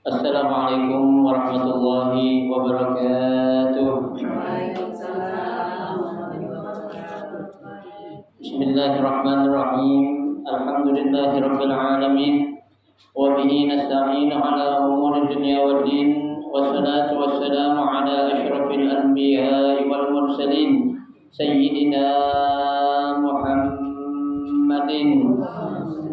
Assalamualaikum warahmatullahi wabarakatuh. Bismillahirrahmanirrahim. Alhamdulillahirabbil alamin. Wa bihi nasta'in ala umuri dunya waddin. Wassalatu wassalamu ala asyrafil anbiya'i wal mursalin sayyidina Muhammadin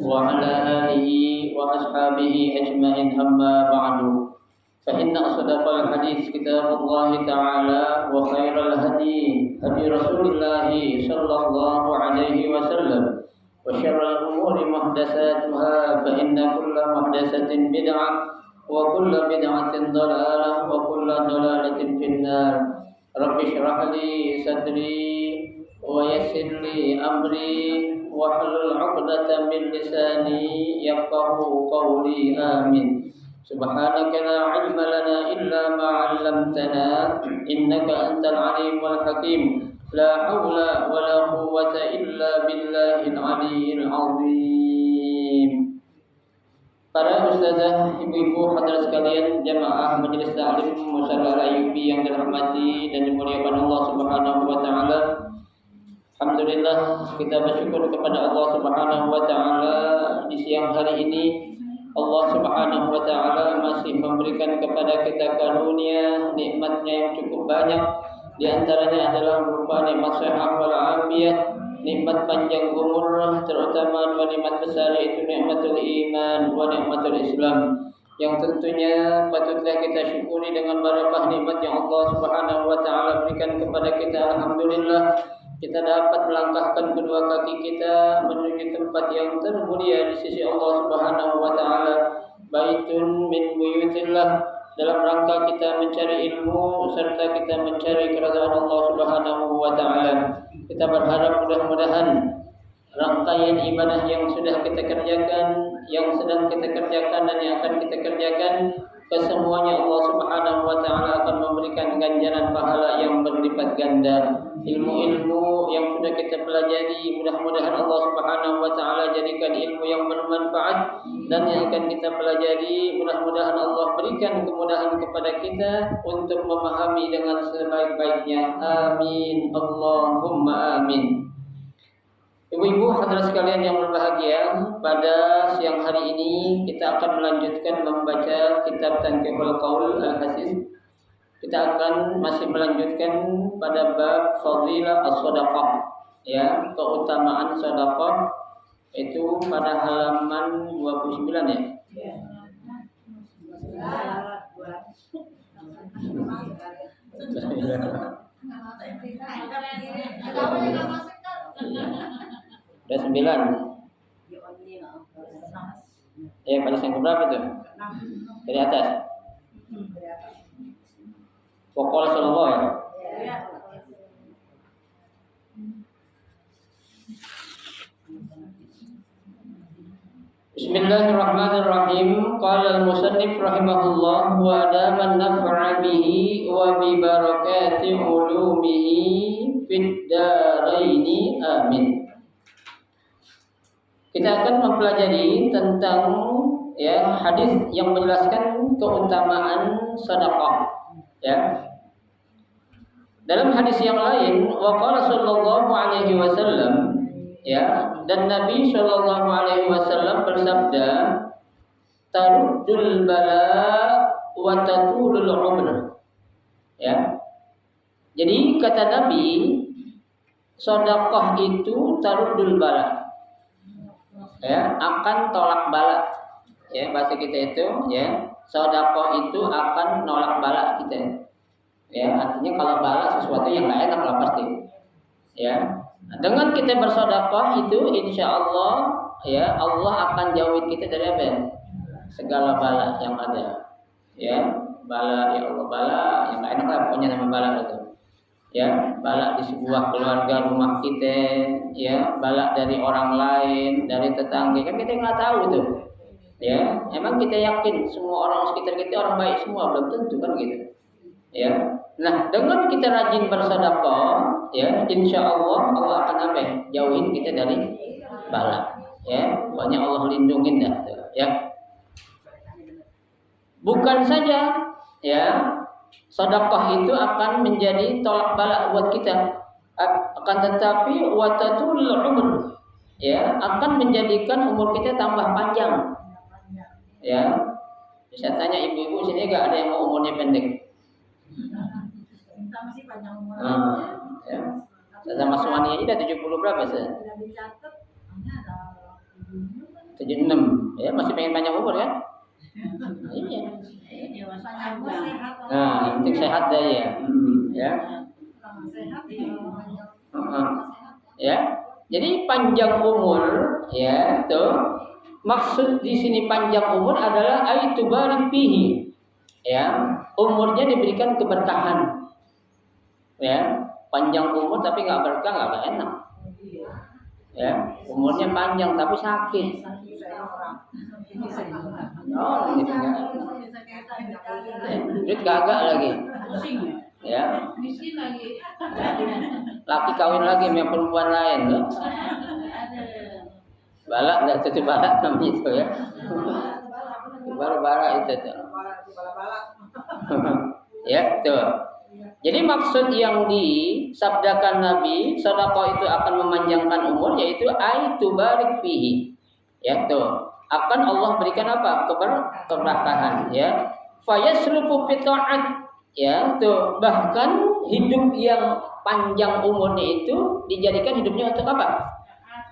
wa ala alihi wa ashabihi ajma'in, amma ba'du. Fa inna asdaqal hadits kitabullah ta'ala wa khairal hadi hadi Rasulillah sallallahu alaihi wasallam wa syarrul umuri muhdatsatuha fa inna kulla muhdatsatin bid'ah wa kulla bid'atin dhalalah wa kulla dhalalatin finnar. Rabbi shrah li sadri wa yassir li amri wahlul 'uqdatam min lisani yafqahu qawli. Amin. Subhanaka la 'ilma lana illa ma 'allamtana innaka antal 'alimul hakim. La haula wa la quwwata illa billahil 'aliyyil 'azim. Para ustazah, ibu-ibu, hadirin sekalian, jamaah majelis taklim Musyawarah Ayyubi yang dirahmati dan dimuliakan Allah Subhanahu wa taala. Alhamdulillah, kita bersyukur kepada Allah Subhanahu wa taala di siang hari ini. Allah Subhanahu wa taala masih memberikan kepada kita karunia nikmatnya yang cukup banyak. Di antaranya adalah berupa nikmat sehat wal afiyah, nikmat panjang umur, terutama dua nikmat besar, yaitu nikmatul iman wa nikmatul Islam, yang tentunya patutlah kita syukuri dengan barakah nikmat yang Allah Subhanahu wa taala berikan kepada kita. Alhamdulillah, kita dapat melangkahkan kedua kaki kita menuju tempat yang termulia di sisi Allah Subhanahu wa taala, baitun min buyutillah, dalam rangka kita mencari ilmu serta kita mencari keridhaan Allah Subhanahu wa taala. Kita berharap mudah-mudahan rangkaian ibadah yang sudah kita kerjakan, yang sedang kita kerjakan dan yang akan kita kerjakan, kesemuanya Allah Subhanahu wa taala akan memberikan ganjaran pahala yang berlipat ganda. Ilmu-ilmu yang sudah kita pelajari, mudah-mudahan Allah Subhanahu wa taala jadikan ilmu yang bermanfaat, dan yang akan kita pelajari mudah-mudahan Allah berikan kemudahan kepada kita untuk memahami dengan sebaik-baiknya. Amin, Allahumma amin. Ibu-ibu, hadirin sekalian yang berbahagia, pada siang hari ini kita akan melanjutkan membaca kitab Tanqihul Qaul Al-Hasis. Kita akan masih melanjutkan pada bab Fadilah As-Shadaqah, ya, keutamaan sedekah, itu pada halaman 29 ya. Udah 9. Baris yang keberapa itu? Dari atas. Pokoknya sallallahu ya. Bismillahirrahmanirrahim. Qala al-musannif rahimahullah wa adaman naf'a bihi wa bi barakati ulumihi fid daraini. Amin. Kita akan mempelajari tentang hadis yang menjelaskan keutamaan sedekah, ya. Dalam hadis yang lain, wa qala sallallahu alaihi wasallam, ya, dan Nabi sallallahu alaihi wasallam bersabda, taruddul bala wa tatulul umr. Ya. Jadi kata Nabi, sedekah itu taruddul bala, ya, akan tolak bala. Ya, bahasa kita itu, ya, sedekah itu akan nolak bala kita. Ya, artinya kalau bala sesuatu yang enggak enak lah pasti. Ya. Nah, dengan kita bersedekah itu insya Allah, ya, Allah akan jauhin kita dari apa? Segala bala yang ada. Ya, bala, ya Allah, bala yang enggak enak lah pokoknya nama bala itu. Ya, bala di sebuah keluarga rumah kita, ya, bala dari orang lain, dari tetangga, kan kita nggak tahu tuh. Ya, emang kita yakin semua orang sekitar kita orang baik semua? Belum tentu kan gitu. Ya, nah dengan kita rajin bersedekah, ya, insya Allah Allah akan apa? Jauhin kita dari bala. Ya, pokoknya Allah lindungin dah, ya. Bukan saja ya, sedekah itu akan menjadi tolak bala buat kita, akan tetapi watatul umur ya, akan menjadikan umur kita tambah panjang. Ya, bisa tanya ibu-ibu sini gak ada yang mau umurnya pendek? Masih panjang umur. Ya. Sama suami aja udah 70 berapa sih? 76. Ya, masih pengen panjang umur kan? Iya. Nah, yang penting sehat dah ya. Ya. Ya. Jadi panjang umur ya, itu maksud di sini panjang umur adalah aitubarik fihi. Ya, umurnya diberikan keberkahan. Ya, panjang umur tapi nggak berkah nggak enak. Ya, umurnya panjang tapi sakit. Oh, gitu kan. Duit kagak lagi. Ya. Laki kawin lagi sama perempuan lain loh. Balak enggak itu balak namanya itu ya. Baru balak itu tuh. Ya, tuh. Jadi maksud yang disabdakan Nabi, sedekah itu akan memanjangkan umur, yaitu aitubarik fihi. Ya, tuh. Akan Allah berikan apa? Keberkahan, ya. Fayasrufu fi ta'at. Ya, tuh. Bahkan hidup yang panjang umurnya itu dijadikan hidupnya untuk apa?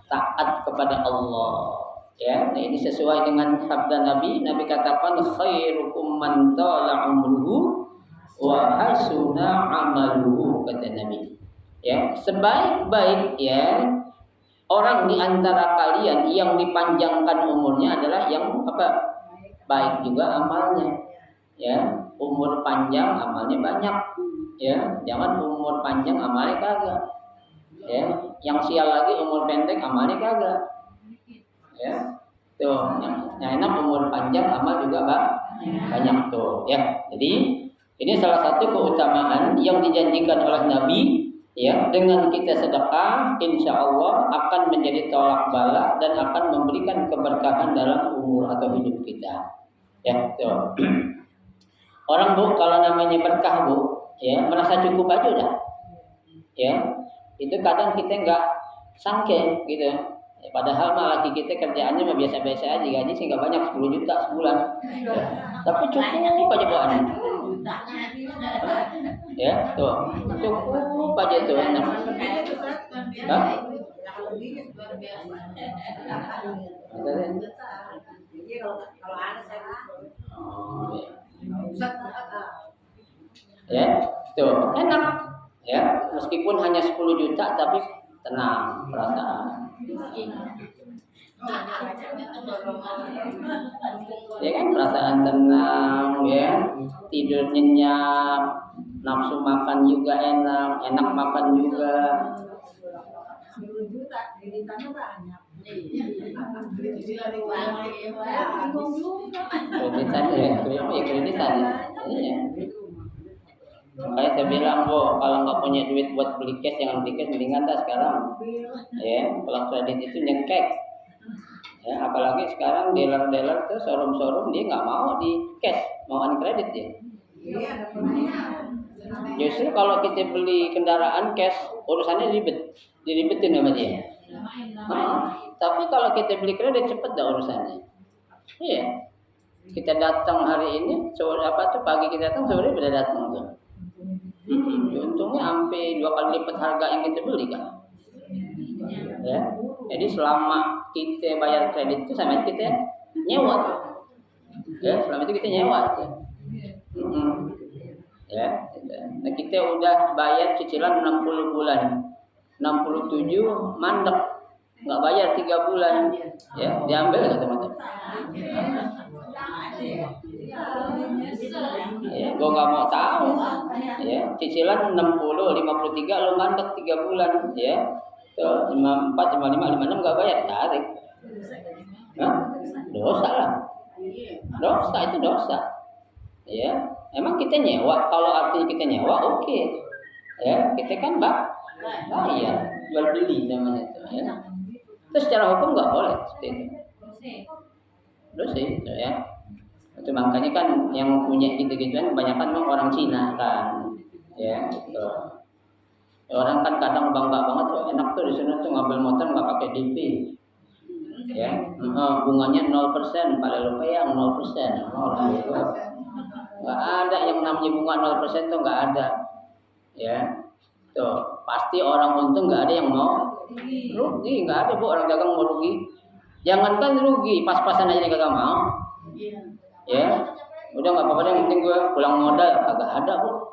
Taat kepada Allah. Ya, nah ini sesuai dengan sabda Nabi. Nabi katakan khairukum man tala umruhu wa hasuna amaluhu, kata Nabi. Ya, sebaik-baik ya orang di antara kalian yang dipanjangkan umurnya adalah yang apa? Baik juga amalnya. Ya, umur panjang amalnya banyak. Ya, jangan umur panjang amalnya kagak. Ya, yang sial lagi umur pendek amalnya kagak. Ya, tuh. Nah, enak umur panjang amal juga banyak tuh. Ya, jadi ini salah satu keutamaan yang dijanjikan oleh Nabi. Ya, dengan kita sedekah, insya Allah akan menjadi tolak bala dan akan memberikan keberkahan dalam umur atau hidup kita. Ya, tuh. Orang bu, kalau namanya berkah bu, ya merasa cukup aja udah. Ya, itu kadang kita nggak sangke gitu. Ya, padahal mah laki kita kerjaannya mah biasa-biasa aja, gaji sih nggak banyak, 10 juta sebulan. Ya, tapi cukup aja buat ya, tuh cukup aja tuh enak. Hah? Ya, tuh enak. Ya, meskipun hanya 10 juta tapi tenang perasaan. Ya kan, perasaan tenang ya, tidur nyenyak, nafsu makan juga enak, enak makan juga. 10 juta di tanah banyak. Kreditan ya, kreditan ya. Iya. Makanya saya bilang, Bu, kalau nggak punya duit buat beli cash, jangan beli cash, mendingan dah sekarang. Ya, kalau kredit itu nyekek. Ya, apalagi sekarang dealer-dealer tuh showroom-showroom dia nggak mau di cash, mauan kredit dia. Justru kalau kita beli kendaraan cash, urusannya diribetin sama dia. Tapi kalau kita beli kredit cepet dah urusannya. Iya. Kita datang hari ini, sore pagi kita datang, sore udah datang tuh. Untungnya sampai 2 kali lipat harga yang kita beli kan. Ya. Jadi selama kita bayar kredit itu sama kita nyewa. Ya, selama itu kita nyewa aja. Ya, nah kita udah bayar cicilan 60 bulan. 67 mandek. Enggak bayar 3 bulan. Ya, diambil enggak teman-teman? Ya, gua enggak mau tahu. Ya, cicilan 60, 53 lo mandek 3 bulan, ya. Tuh, 54, 55, 56 enggak bayar, tarik. Hah? Dosa lah. Dosa itu dosa. Ya, emang kita nyewa, kalau artinya kita nyewa oke. Ya, kita kan bayar, jual beli namanya itu, ya. Terus secara hukum enggak boleh seperti itu. Dosa itu ya. Itu makanya kan yang punya gitu-gituan kebanyakan orang Cina kan, ya. Gitu. Orang kan kadang bangga banget, oh, enak tuh di sana tuh ngambil motor nggak pakai DP, ya. Bunganya 0%, pada lupa yang 0%, gitu. Nggak ada yang namanya bunga 0% tuh nggak ada, ya. Tuh pasti orang untung nggak ada yang mau rugi, nggak ada bu orang dagang mau rugi. Jangankan rugi, pas-pasan aja dia kagak mau, ya. Udah nggak apa-apa deh, yang penting gue pulang modal, kagak ada bu.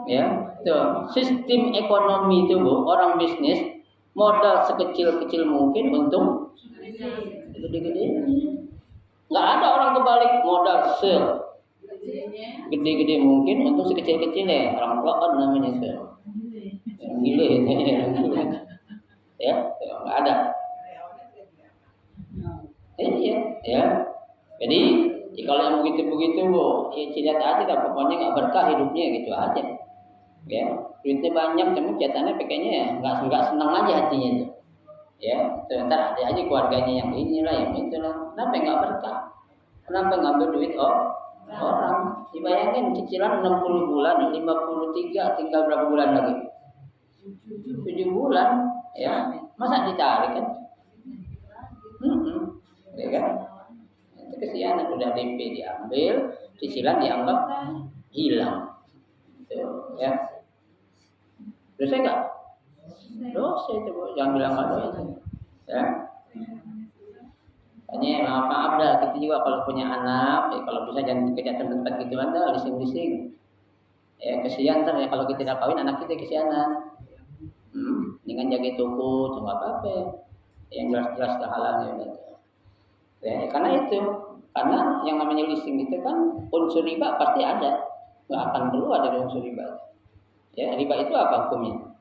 Ya, tuh sistem ekonomi itu bu, orang bisnis modal sekecil-kecil mungkin, untung gede-gede. Nggak ada orang kebalik, modal gede-gede mungkin, untung sekecil-kecilnya. Orang tua kan namanya itu, gile, ya, nggak ada. Iya, ya. Jadi kalau yang begitu-begitu bu, ya lihat aja dah, pokoknya nggak berkah hidupnya gitu aja. Ya, duitnya banyak, cuma kelihatannya pakainya ya nggak senang aja hatinya tuh. Ya, ntar ada aja keluarganya yang inilah, yang itulah. Kenapa nggak berkah? Kenapa ngambil duit orang? Dibayangin cicilan 60 bulan, 53, tinggal berapa bulan lagi? 7 bulan, ya. Masa ditarik kan? Ya kan? Itu kesianan, udah DP diambil, cicilan dianggap hilang. Tuh, ya. Dosa enggak? Dosa itu bu, jangan bilang nggak dosa. Ya. Hanya maaf dah, kita juga kalau punya anak, ya kalau bisa jangan kejadian tempat gitu anda, lising-lising. Ya kesian ntar ya kalau kita tidak kawin anak kita kesianan. Dengan jaga toko, cuma apa-apa. Yang jelas-jelas kehalalnya gitu. Ya, karena yang namanya lising itu kan unsur riba pasti ada, nggak akan keluar dari unsur riba. Ya, riba itu apa hukumnya?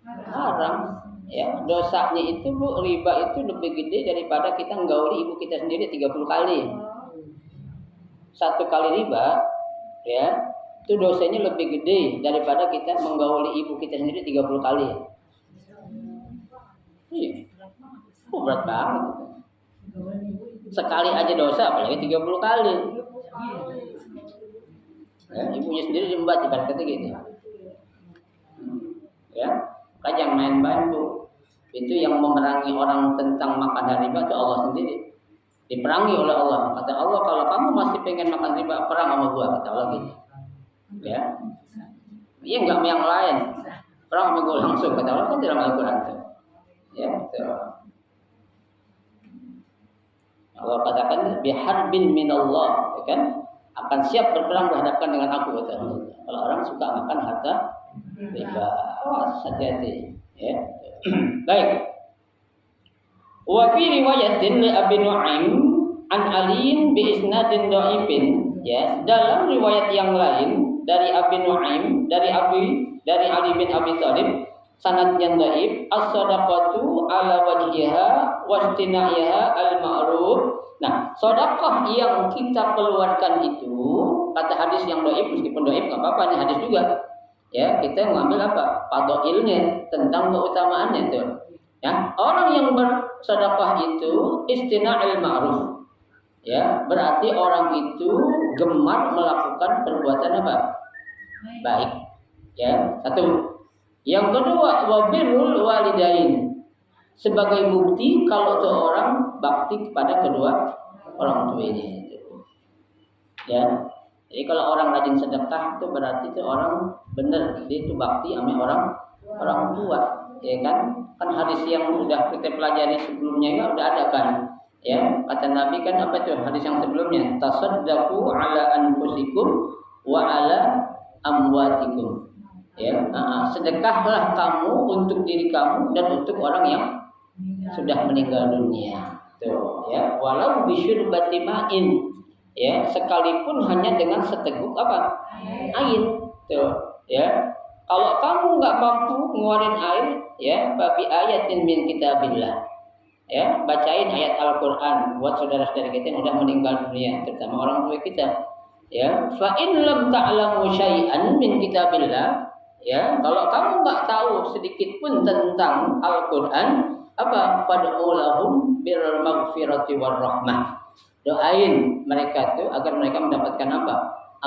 Haram. Ya, dosanya itu bu, riba itu lebih gede daripada kita nggauli ibu kita sendiri 30 kali. Satu kali riba, ya, itu dosanya lebih gede daripada kita menggauli ibu kita sendiri 30 kali. Iya. Berat banget. Sekali aja dosa, apalagi 30 kali. Ya, ibunya sendiri diembat ibaratnya gitu. Ya, kan yang main-main bu, itu yang memerangi orang tentang makan riba itu Allah sendiri. Diperangi oleh Allah. Kata Allah, kalau kamu masih pengen makan riba, perang sama gua, kata Allah gitu. Ya, iya nggak yang lain. Perang sama gua langsung, kata Allah kan dalam Al-Quran tuh. Ya, tuh. Allah katakan biharbin minallah, ya kan? Akan siap berperang berhadapan dengan aku, kata Allah. Kalau orang suka makan harta riba, hati-hati, ya. Baik. Wa fi riwayatin li Abi Nu'aim an Aliin bi isnadin dhaifin, ya. Dalam riwayat yang lain dari Abi Nu'aim, dari Ali bin Abi Thalib, sanadnya dhaif, as-shadaqatu ala wajhiha wastina'iha al-ma'ruf. Nah, sedekah yang kita keluarkan itu, kata hadis yang dhaif, meskipun dhaif enggak apa-apa, ini hadis juga. Ya, kita mengambil apa? Fadhailnya, tentang keutamaannya itu. Ya, orang yang bersedekah itu istina'il ma'ruf. Ya, berarti orang itu gemar melakukan perbuatan apa? Baik. Ya, satu. Yang kedua, wabirul walidain. Sebagai bukti kalau seorang bakti kepada kedua orang tuanya itu. Ya. Jadi kalau orang rajin sedekah itu berarti itu orang benar, dia itu bakti sama orang tua, ya kan? Kan hadis yang sudah kita pelajari sebelumnya ya udah ada kan? Ya, kata Nabi kan apa itu hadis yang sebelumnya? Tasaddaqu ala anfusikum wa ala amwatikum. Ya, sedekahlah kamu untuk diri kamu dan untuk orang yang sudah meninggal dunia. Tuh, ya, walau bisyurbati ma'in. Ya, sekalipun hanya dengan seteguk apa? Air. Tuh, ya. Kalau kamu nggak mampu ngeluarin air, ya, babi ayatin min kitabillah. Ya, bacain ayat Al-Qur'an buat saudara-saudara kita yang sudah meninggal dunia, terutama orang tua kita. Ya, fa in lam ta'lamu syai'an min kitabillah, ya, kalau kamu nggak tahu sedikit pun tentang Al-Qur'an, apa? Fad'u lahum bil maghfirati war rahmah. doain mereka tuh agar mereka mendapatkan apa?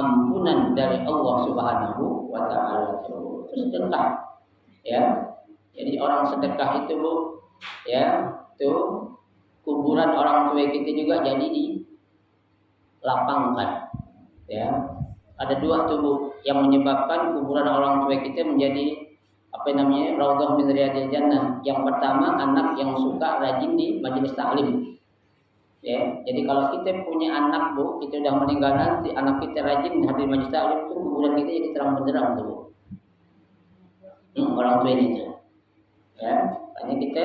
Ampunan dari Allah Subhanahu wa taala. Itu sedekah. Ya. Jadi orang sedekah itu Bu, ya, tuh kuburan orang tua kita juga jadi dilapangkan. Ya. Ada dua tubuh yang menyebabkan kuburan orang tua kita menjadi raudhah min riyadil jannah. Yang pertama, anak yang suka rajin di majelis taklim. Ya, jadi kalau kita punya anak Bu, kita udah meninggal nanti, anak kita rajin hadir majelis taklim, itu kuburan kita jadi terang benderang tuh Bu. Orang tua itu. Ya, makanya kita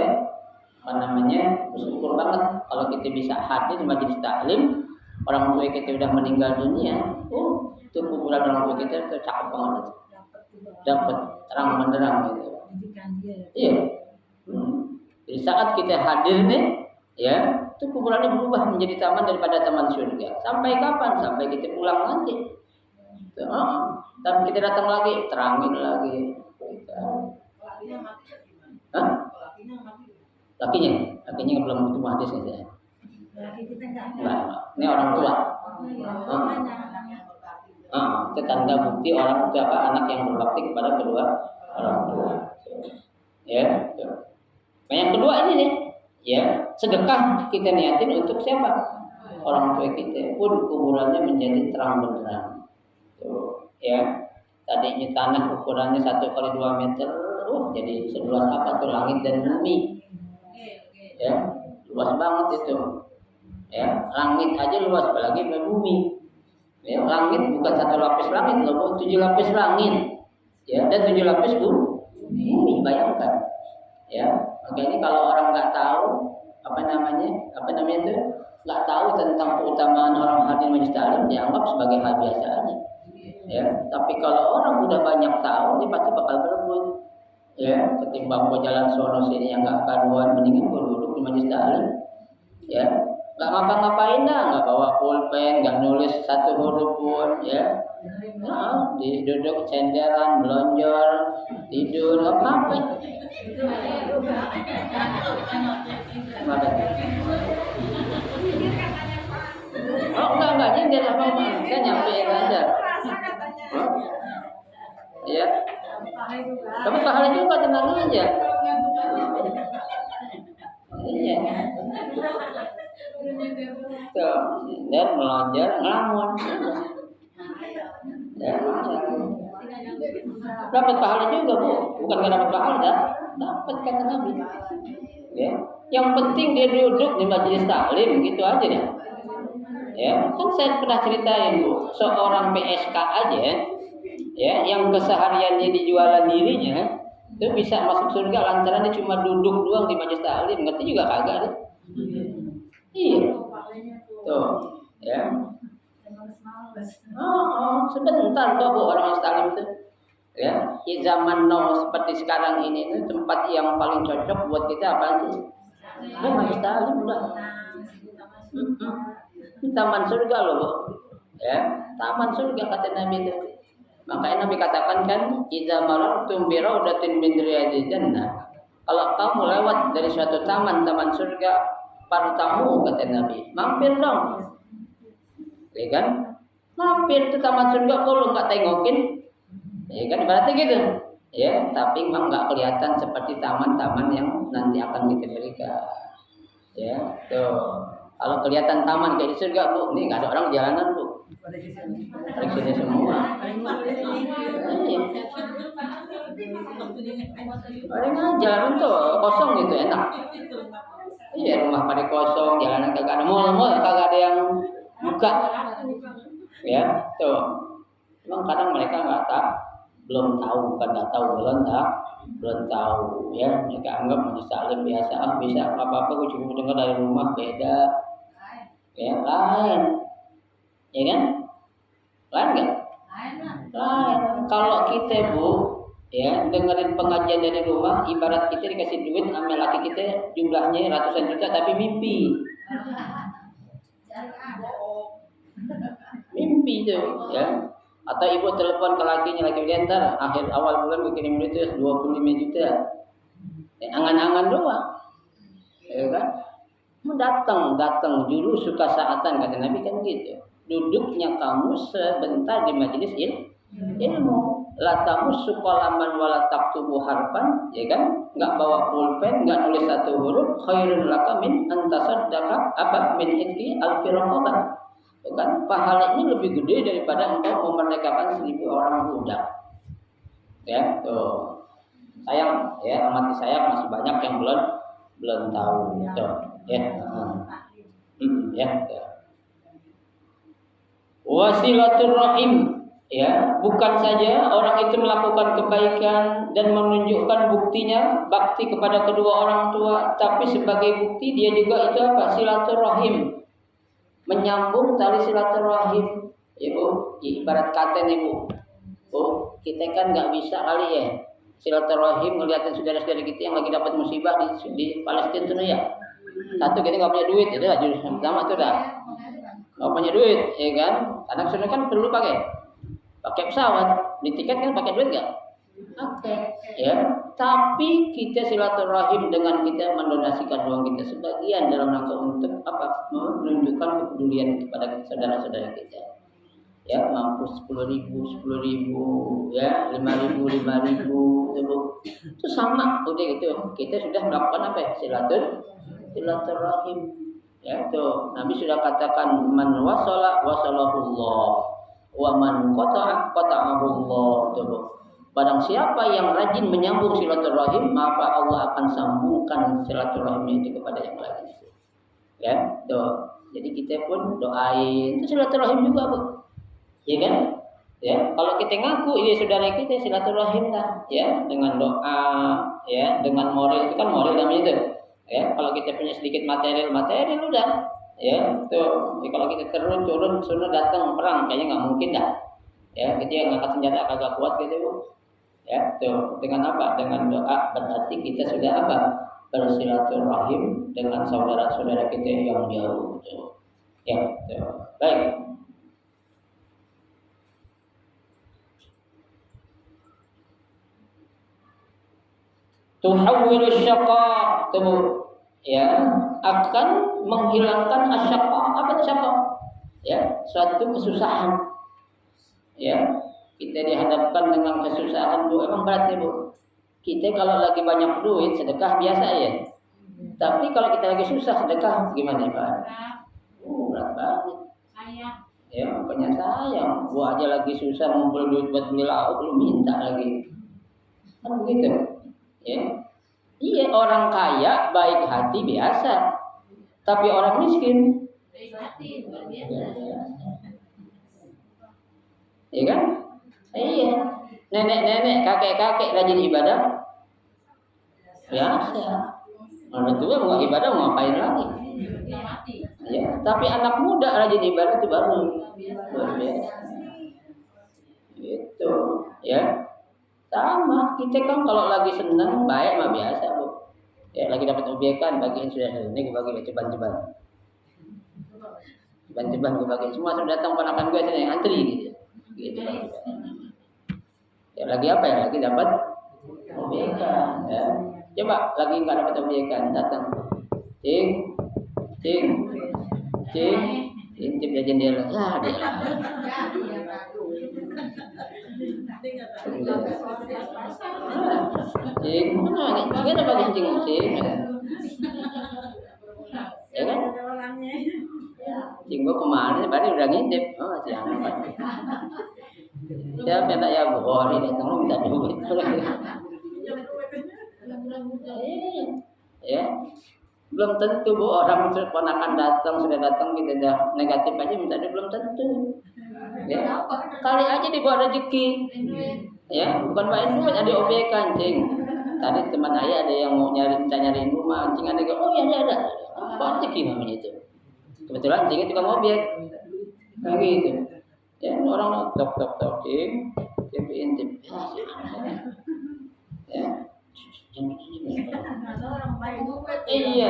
bersyukur banget kalau kita bisa hadir di majelis taklim, orang tua kita udah meninggal dunia. Itu kuburan orang tua kita itu cakep banget. Dapat terang benderang gitu. Iya. Di saat kita hadir nih, ya, itu kuburannya berubah menjadi taman daripada taman surga. Sampai kapan? Sampai kita pulang nanti. Tapi kita datang lagi, terangin lagi. Hah? Lakinya belum butuh hadis nih. Nah, ini orang tua. Itu tanda bukti orang tua anak yang berbakti kepada kedua orang tua. Ya. Nah, yang kedua ini nih, ya, sedekah kita niatin untuk siapa? Orang tua kita pun kuburannya menjadi terang benderang. Tuh, ya. Tadinya tanah ukurannya 1x2 meter, jadi seluas apa tuh langit dan bumi. Ya, luas banget itu. Ya, langit aja luas, apalagi bumi. Ya, langit bukan 1 lapis langit loh, 7 lapis langit. Ya, dan 7 lapis bumi, bayangkan. Ya, makanya kalau orang nggak tahu itu nggak tahu tentang keutamaan orang hadir majelis taklim, dianggap sebagai hal biasa aja. Ya, tapi kalau orang udah banyak tahu, dia pasti bakal berebut. Ya, ketimbang gua jalan sono sini yang nggak karuan, mendingan gua duduk di majelis taklim. Ya, nggak ngapa-ngapain dah, nggak bawa pulpen, nggak nulis satu huruf pun, ya. Nah, duduk cenderan, melonjor, tidur, apa? Oh enggak, dia apa-apa, saya nyampein aja. Ya. Tapi pahala juga, tenang aja. Iya. Tuh, dan melonjor, ngelamun. Ya. Dapat pahala juga Bu, bukan nggak dapat pahala, dapat kata Nabi. Ya. Yang penting dia duduk di majelis taklim, gitu aja deh. Ya, kan saya pernah ceritain Bu, seorang PSK aja, ya, yang kesehariannya di jualan dirinya, itu bisa masuk surga lantaran dia cuma duduk doang di majelis taklim, ngerti juga kagak deh. Iya. Tuh, ya. Sebentar kok Bu orang taklim itu. Ya, di zaman now seperti sekarang ini itu tempat yang paling cocok buat kita apa sih? Majelis taklim udah. Taman surga loh Bu. Ya, taman surga kata Nabi itu. Makanya Nabi katakan kan, idza marartum bi raudatin min riyadil jannah. Kalau kamu lewat dari suatu taman surga, partamu kata Nabi, mampir dong. Ya kan? Mampir ke taman surga, kalau enggak tengokin, ya kan berarti gitu. Ya, tapi memang enggak kelihatan seperti taman-taman yang nanti akan kita berikan. Ya, tuh. Kalau kelihatan taman kayak di surga Bu, ini nggak ada orang jalanan Bu, pada sini semua. Paling jalan tuh kosong gitu enak. Iya, rumah pada kosong, jalanan kagak ada, mal kagak ada yang buka. Ya, tuh. Memang kadang mereka belum tahu ya, mereka anggap majelis taklim biasa, bisa apa-apa gue cuma dengar dari rumah, beda. Ya, lain. Ya kan? Lain enggak? Lain. Kalau kita Bu, ya, dengerin pengajian dari rumah, ibarat kita dikasih duit sama laki kita jumlahnya ratusan juta tapi mimpi. Mimpi tuh, ya. Atau ibu telepon ke lakinya, laki dia ntar akhir awal bulan gue kirim duit 25 juta. Angan-angan doang. Ya kan? Datang dulu suka saatan, kata Nabi kan gitu. Duduknya kamu sebentar di majelis ilmu. La tamussu qalaman wala taktubu harfan, ya kan? Enggak bawa pulpen, enggak nulis satu huruf, khairul laka min antasaddaqa min hitki al-firaqatan. Kan pahala ini lebih gede daripada engkau memerdekakan 1000 orang budak. Ya, tuh. Sayang, ya, amat disayang masih banyak yang belum tahu. Tuh, ya. Ya. Wasilaturrahim, ya, bukan saja orang itu melakukan kebaikan dan menunjukkan buktinya bakti kepada kedua orang tua, tapi sebagai bukti dia juga itu apa? Silaturrahim. Menyambung tali silaturrahim, ibu, ibarat katen ibu. Oh, kita kan nggak bisa kali ya silaturahim ngeliatin saudara-saudara kita yang lagi dapat musibah di Palestina tuh ya. Satu kita nggak punya duit, itu lah jurus yang pertama tuh dah. Nggak punya duit, ya kan? Karena sebenarnya kan perlu pakai pesawat, di tiket kan pakai duit nggak? Oke, ya. Tapi kita silaturahim dengan kita mendonasikan uang kita sebagian dalam rangka untuk apa? Menunjukkan kepedulian kepada saudara-saudara kita. Ya, mampu 10.000, ya, 5.000, itu sama, udah gitu. Kita sudah melakukan apa ya? Silaturahim. Ya, tuh. Nabi sudah katakan man wasala wasalahullah wa man qata'a qata'ahullah. Tuh. Barang siapa yang rajin menyambung silaturahim, maka Allah akan sambungkan silaturahimnya itu kepada yang lain. Ya, tuh. Jadi kita pun doain itu silaturahim juga, Bu. Ya kan? Ya, kalau kita ngaku ini saudara kita silaturahim lah, ya, dengan doa, ya, dengan moral, itu kan moral namanya itu. Ya, kalau kita punya sedikit material udah, ya, tuh. Jadi kalau kita turun suruh datang perang kayaknya nggak mungkin dah. Ya, kita yang angkat senjata agak kuat gitu, Bu. Ya, tuh. Dengan apa? Dengan doa berarti kita sudah apa? Bersilaturahim dengan saudara-saudara kita yang jauh, tuh. Ya, tuh. Baik. Tuhawwilu syaqa, ya, akan menghilangkan asyaqa. Apa itu syaqa? Ya, suatu kesusahan. Ya, kita dihadapkan dengan kesusahan, Bu. Emang berat ya, Bu. Kita kalau lagi banyak duit sedekah biasa ya. Tapi kalau kita lagi susah sedekah gimana, Pak? Berat banget. Ya, makanya sayang. Gua aja lagi susah ngumpul duit buat beli lauk, lu minta lagi. Kan begitu. Ya. Iya, orang kaya baik hati biasa. Tapi orang miskin baik hati luar biasa. Iya kan? Iya. Nenek-nenek, kakek-kakek rajin ibadah biasa. Orang tua mau ibadah mau ngapain lagi? Ya, tapi anak muda rajin ibadah itu baru luar biasa. Gitu, ya. Sama, kita kan kalau lagi senang baik mah biasa, Bu. Ya, lagi dapat obyekan bagian sudah ini gue bagi ceban-ceban. Ceban-ceban gue bagi semua sudah datang ponakan gue sini antri gitu. Gitu. Ya lagi apa ya? Lagi dapat obyekan, ya. Coba lagi enggak dapat obyekan, datang. Cing. Intip dia jendela. Ya, dia. Cing, mana nih? Dia dapat cing. Ya kan? Cing gua kemana? Baru udah ngintip. Oh, siapa? Siapa yang tak ya Bu? Oh, ini datang lu minta duit. Ya. Belum tentu, Bu, orang ponakan datang sudah datang kita dah negatif aja minta duit belum tentu. Ya, kali aja dibawa rezeki. Ya, bukan main duit, ada obyekan, Cing. Tadi teman ayah ada yang mau nyariin rumah, Cing ada oh ya ada. Apa rezeki namanya itu? Kebetulan Cing itu tukang objek. Kayak gitu. Ya, orang tok Cing, intip. Ya. Iya.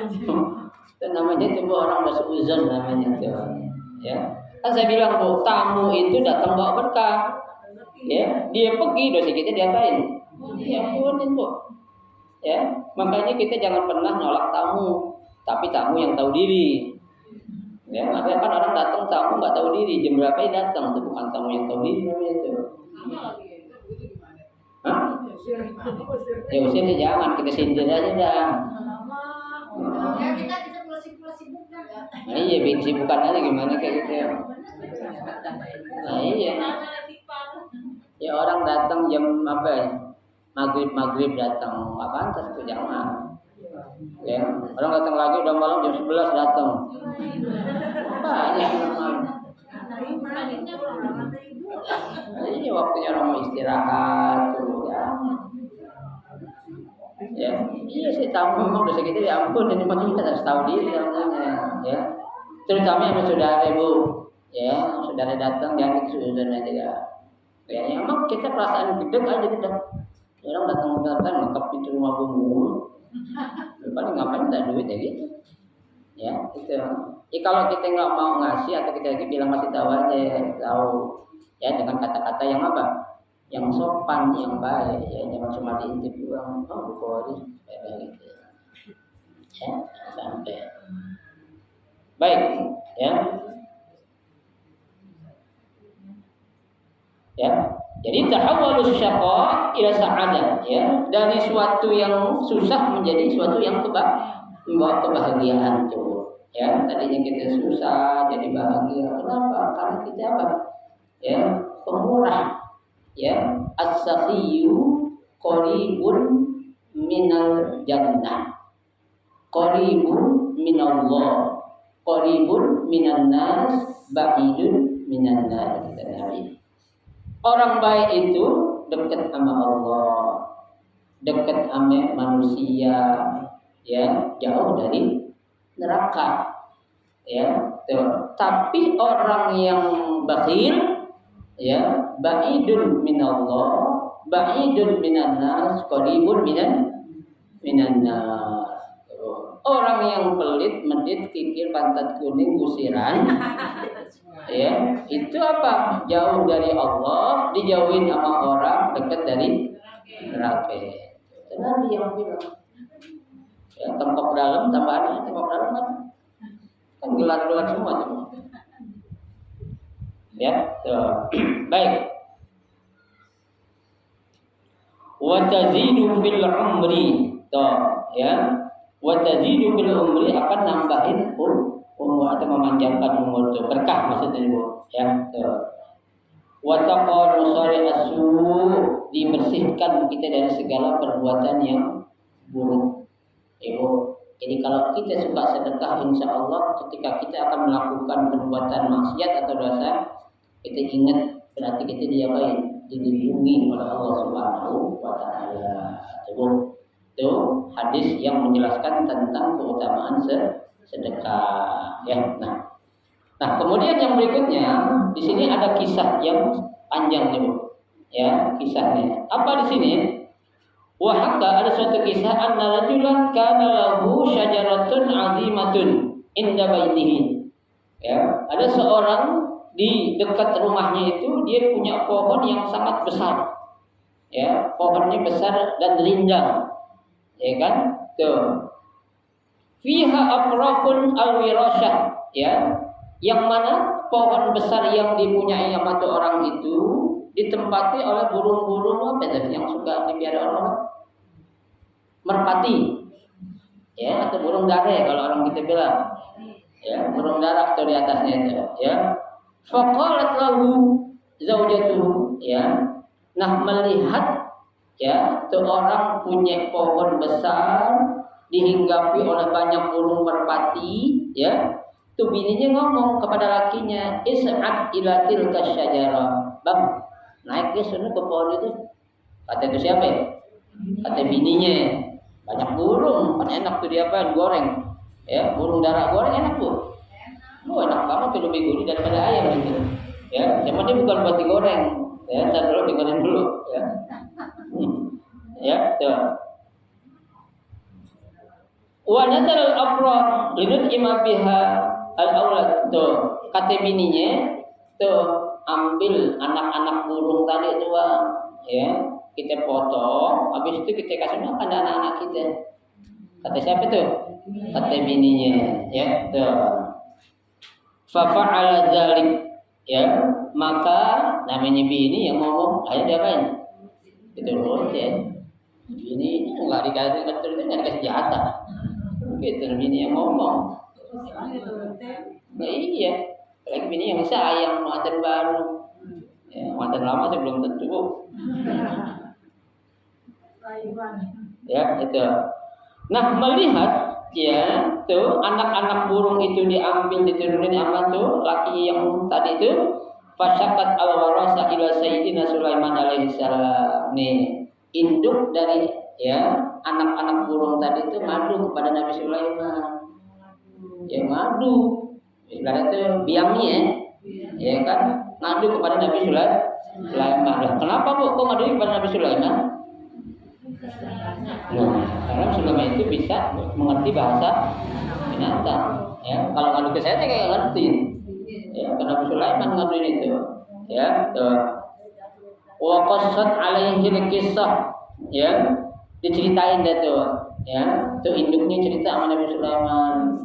Itu namanya itu orang berseuzon namanya itu. Ya. Kan saya bilang, Bu, tamu itu datang bawa berkah. Ya, dia pergi dosa kita diapain? Diampunin, Bu. Ya, makanya kita jangan pernah nolak tamu. tapi tamu yang tahu diri. Ya, makanya kan orang datang tamu nggak tahu diri, jam berapa dia datang, itu bukan tamu yang tahu diri namanya itu. Hah? Ya usir jangan, kita sindir aja dah. Ya kita sibuk kan. Nah, iya, bikin sibukan aja gimana kayak gitu. Nah, iya. Ya orang datang jam apa ya? Maghrib datang, nggak pantas tuh, jangan. Ya, orang datang lagi udah malam jam 11 datang. Banyak malam. Ini waktunya orang mau istirahat tuh ya. Ya, iya sih tamu memang dosa kita diampun dan memang kita harus tahu diri namanya, ya. Terutama yang saudara ibu, ya, saudara datang jangan saudara aja. Ya, emang kita perasaan gedek aja kita. Orang datang lengkap itu rumah bumbu. Paling ngapain tak duit ya gitu. Ya, gitu. Kalau kita nggak mau ngasih atau kita lagi bilang masih tahu aja, tahu ya dengan kata-kata yang apa? Yang sopan, yang baik, ya jangan cuma diintip doang. Oh, Bukhari, kayak gitu. Ya, sampai. Baik, ya. Ya. Jadi tahawwalus syaqa ila sa'adah, ya. Dari suatu yang susah menjadi suatu yang membawa kebahagiaan tuh. Ya, tadinya kita susah jadi bahagia. Kenapa? Karena kita apa? Ya, pemurah. Ya, as-sakhiyyu qaribun minal jannah. Qaribun minallah. Qaribun minan nas, ba'idun minan nar. Orang baik itu dekat sama Allah, dekat sama manusia, ya, jauh dari neraka, ya. Tuh. Tapi orang yang bakhil, ya, ba'idun minallah, ba'idun minan nas, qaribun minan nas. Orang yang pelit, medit, kikir, pantat kuning, gusiran, ya, itu apa? Jauh dari Allah, dijauhin sama orang, dekat dari neraka. Nabi yang bilang, ya, tempok dalam, tambahannya tempok dalam kan gelar-gelar semua tuh. Ya, tuh. Baik. Wa tazidu fil umri, tuh, ya. Wa tazidu fil umri akan nambahin umur atau memanjangkan umur itu, berkah maksudnya ibu, ya. Wa taqalu sari asu, dibersihkan kita dari segala perbuatan yang buruk, ibu. Jadi kalau kita suka sedekah, insya Allah ketika kita akan melakukan perbuatan maksiat atau dosa, kita ingat berarti kita diapain, dilindungi oleh Allah Subhanahu wa Ta'ala. Itu hadis yang menjelaskan tentang keutamaan sedekah, ya. Nah, kemudian yang berikutnya di sini ada kisah yang panjang nih, Bu. Ya, kisahnya. Apa di sini? Wahaka ada suatu kisah anna rajulan kana lahu syajaratun 'azimatun inda baitihi. Ya, ada seorang di dekat rumahnya itu dia punya pohon yang sangat besar. Ya, pohonnya besar dan rindang. Ya kan? Tuh. Fiha afrafun alwirasyah, ya. Yang mana pohon besar yang dipunyai sama tuh orang itu ditempati oleh burung-burung apa itu yang suka dipelihara orang? Merpati. Ya, atau burung dara kalau orang kita bilang. Ya, burung dara atau di atasnya itu, ya. Faqalat lahu zaujatuhu, ya. Nah, melihat, ya, tuh orang punya pohon besar dihinggapi oleh banyak burung merpati, ya. Tuh bininya ngomong kepada lakinya, is'ad ila tilka syajarah. Bang, naik ke sana ke pohon itu. Kata itu siapa ya? Kata bininya. Banyak burung, kan enak tuh dia apa? Goreng. Ya, burung dara goreng enak tuh. Oh, enak banget tuh, lebih gurih daripada ayam gitu. Ya, cuma dia bukan buat digoreng. Ya, ntar dulu digoreng dulu, ya. Ya, tuh. Wa natal al-afrah linut ima biha al-aulad, tuh. Kata bininya, tuh, ambil anak-anak burung tadi itu, ya. Kita potong, habis itu kita kasih makan anak-anak kita. Kata siapa tuh? Kata bininya, ya. Tuh. Fa fa'ala dzalik, ya. Maka namanya bini yang ngomong, ayo diapain? Diturutin. Ya. Bini enggak dikasih keturunan, enggak dikasih jatah. Gitu bini yang ngomong. Nah, iya. Lagi bini yang sayang mantan baru. Ya, mantan lama sih belum tentu. Ya, itu. Nah, melihat ya, tuh anak-anak burung itu diambil diturunin sama tuh laki yang tadi itu fasyakat al-warasa ila sayyidina Sulaiman alaihi salam. Nih, induk dari ya anak-anak burung tadi itu ngadu kepada Nabi Sulaiman. Ya ngadu. Ibaratnya itu biangnya ya kan ngadu kepada Nabi Sulaiman. Kenapa Bu kok ngadu kepada Nabi Sulaiman? Nah, karena Sulaiman itu bisa mengerti bahasa binatang. Ya, kalau ngadu ke saya kayak ngerti. Ya, karena Nabi Sulaiman ngaduin itu. Ya, tuh. Wa qassat alaihi kisah. Ya, diceritain dah tuh. Ya, tuh induknya cerita sama Nabi Sulaiman.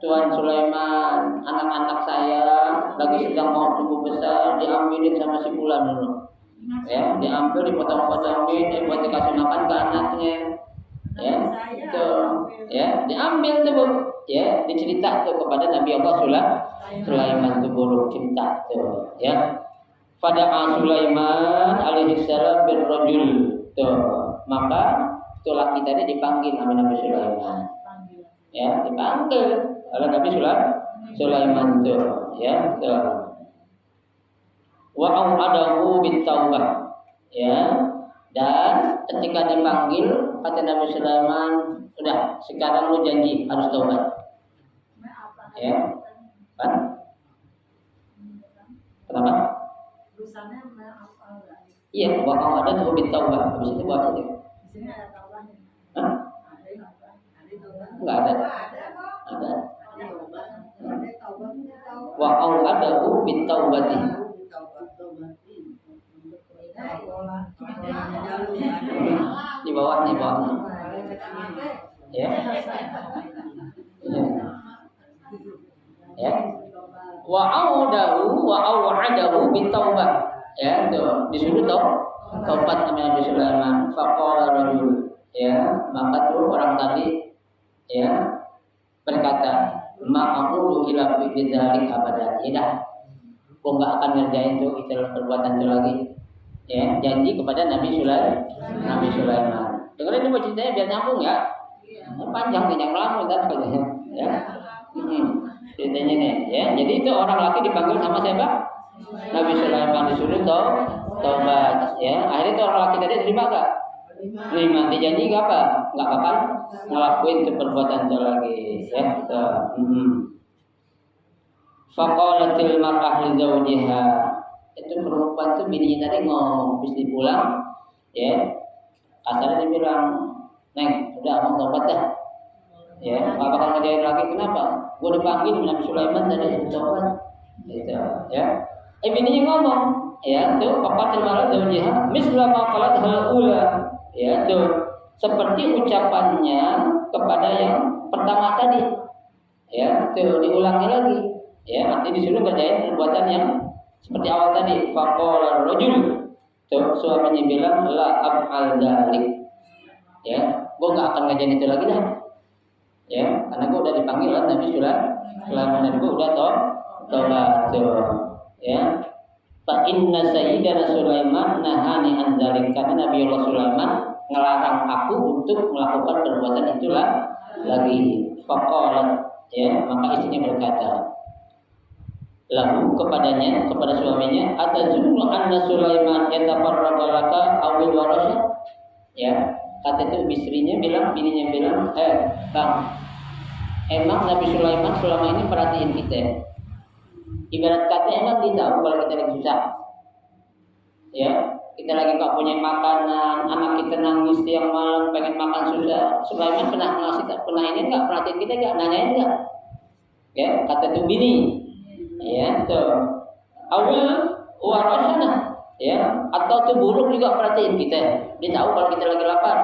Tuan Sulaiman, anak-anak saya lagi sedang mau tumbuh besar, diambilin sama si Fulan dulu. Ya, diambil, dipotong-potongin, buat dikasih makan ke anaknya. Ya, itu, ya, diambil tuh Bu. Ya, dicerita tuh kepada Nabi Allah Sulaiman tuh burung cerita tuh. Ya, pada Sulaiman alaihissalam birrajul tuh, maka tuh laki tadi dipanggil sama Nabi Sulaiman. Ya, dipanggil oleh Nabi Sulaiman tuh, ya, tuh. Wa adahu bitaubah, ya, dan ketika dipanggil kata Nabi Sulaiman, sudah sekarang lu janji harus taubat, ya, kan? Kenapa? Iya, wa adahu bitaubah, habis itu buat itu. Enggak ada. Ada. Wa adahu bitaubati. Di bawah. Ya. Ya. Wa adahu bitaubah. Ya, tuh disuruh taubat sama Nabi Sulaiman. Faqala rajul. Ya, maka tuh orang tadi ya berkata, ma'amuru ila bidzalik abadan. Ya dah, gua enggak akan ngerjain tuh itu perbuatan itu lagi. Ya, janji kepada Nabi Sulaiman. Dengerin dulu ceritanya biar nyambung ya. Panjang nih yang lama dan sebagainya. Ya. Ceritanya nih, ya. Jadi itu orang laki dipanggil sama siapa? Nabi Sulaiman disuruh taubat. Ya, akhirnya itu orang laki tadi terima enggak? Terima. Dijanji enggak apa? Enggak bakal ngelakuin itu perbuatan itu lagi. Ya. Faqalatil mar'ah li zawjiha. Itu perempuan tuh bininya tadi ngomong habis dipulang, ya. Kasarnya dia bilang, "Neng, udah abang taubat dah." Ya, enggak bakal ngerjain lagi. Kenapa? Gua dipanggil Nabi Sulaiman tadi taubat. Gitu, ya. Bininya ngomong, ya, tuh faqalatil mar'ah li zawjiha misla ma qalat al-ula. Ya, tuh seperti ucapannya kepada yang pertama tadi. Ya, tuh diulangi lagi. Ya, nanti disuruh kerjain perbuatan yang seperti awal tadi. Faqala rajul. Tuh suaminya bilang la af'al dzalik. Ya, gua enggak akan ngajarin itu lagi dah. Ya, karena gua udah dipanggil oleh Nabi Sulaiman dan gua udah taubat. Ya. Fa inna sayyidana Sulaiman nahani an dzalik. Karena Nabi Allah Sulaiman ngelarang aku untuk melakukan perbuatan itulah lagi. Faqalat, ya, maka istrinya berkata, lahu kepadanya, kepada suaminya, atazunnu anna Sulaiman yatafarraqa laka awil warasah. Ya, kata itu istrinya bilang, bininya bilang, Bang, emang Nabi Sulaiman selama ini perhatiin kita. Ibarat kata emang dia tahu kalau kita lagi susah. Ya, kita lagi gak punya makanan, anak kita nangis tiap malam pengen makan susah. Sulaiman pernah ini enggak perhatiin kita enggak, nanyain enggak? Ya, kata itu bini. Ya, tuh. Awil warasana, ya, atau tuh burung juga perhatiin kita. Dia tahu kalau kita lagi lapar.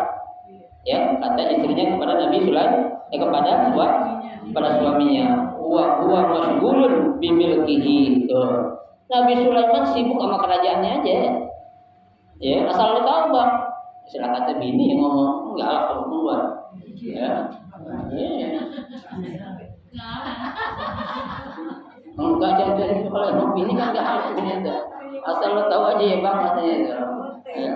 Ya, kata istrinya kepada Nabi Sulaiman, kepada suaminya. Wa huwa masyghulun bimilkihi. Tuh. Nabi Sulaiman sibuk sama kerajaannya aja. Ya, asal lo tahu bang. Istilah kata bini yang ngomong, enggak lah kalau keluar. Ya. Enggak jadi kalau bini kan enggak harus begitu. Asal lo tahu aja ya bang katanya itu. Ya.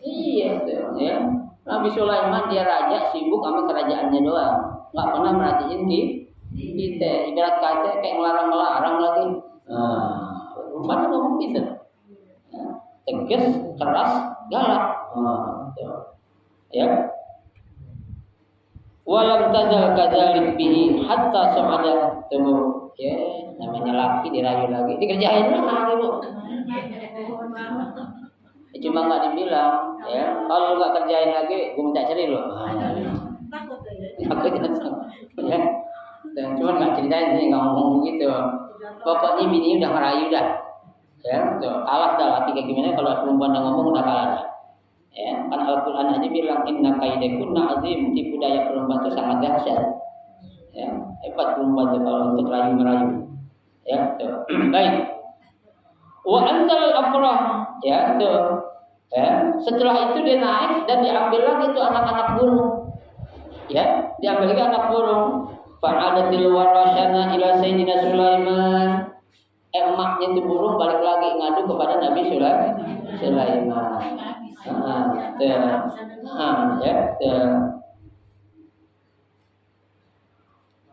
Iya tuh ya. Nabi Sulaiman dia raja sibuk sama kerajaannya doang. Enggak pernah merhatiin kita. Ibarat kata kayak ngelarang-ngelarang lagi. Rupanya ngomong gitu. Tegas, keras, galak. Ya. Walam tazal kadzalik bihi hatta sa'ada tuh. Ya, namanya laki dirayu lagi. Dikerjain lah gitu. Cuma nggak dibilang, ya. Kalau nggak kerjain lagi, gue minta cerai lo. Takut ya. Dan cuma nggak ceritain nih, nggak ngomong begitu. Pokoknya bini udah ngerayu dah. Ya, tuh. Kalah dah laki kayak gimana kalau perempuan udah ngomong udah kalah dah. Ya, kan Al-Quran aja bilang inna kaidakunna azim, tipu daya perempuan itu sangat dahsyat. Ya, hebat perempuan itu kalau untuk rayu-merayu. Ya, tuh. Baik. Wa antal afrah, ya, tuh. Ya, setelah itu dia naik dan diambil lagi itu anak-anak burung. Ya, diambil lagi anak burung. Fa'adatil warasana ila sayyidina Sulaiman. Emaknya itu burung balik lagi ngadu kepada Nabi Sulaiman.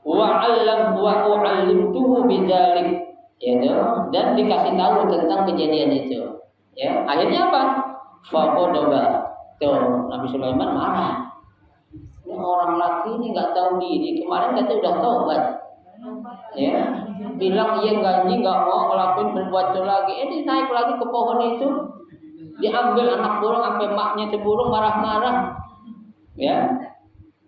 Wa u'allimtuhu bidzalik, ya, dan dikasih tahu tentang kejadian itu. Ya, akhirnya apa? Faqadaba. Tuh, Nabi Sulaiman marah. Ini orang laki ini nggak tahu diri. Kemarin kata udah taubat. Ya, bilang iya nggak mau ngelakuin berbuat itu lagi. Dia naik lagi ke pohon itu. Diambil anak burung sampai maknya itu burung marah-marah. Ya.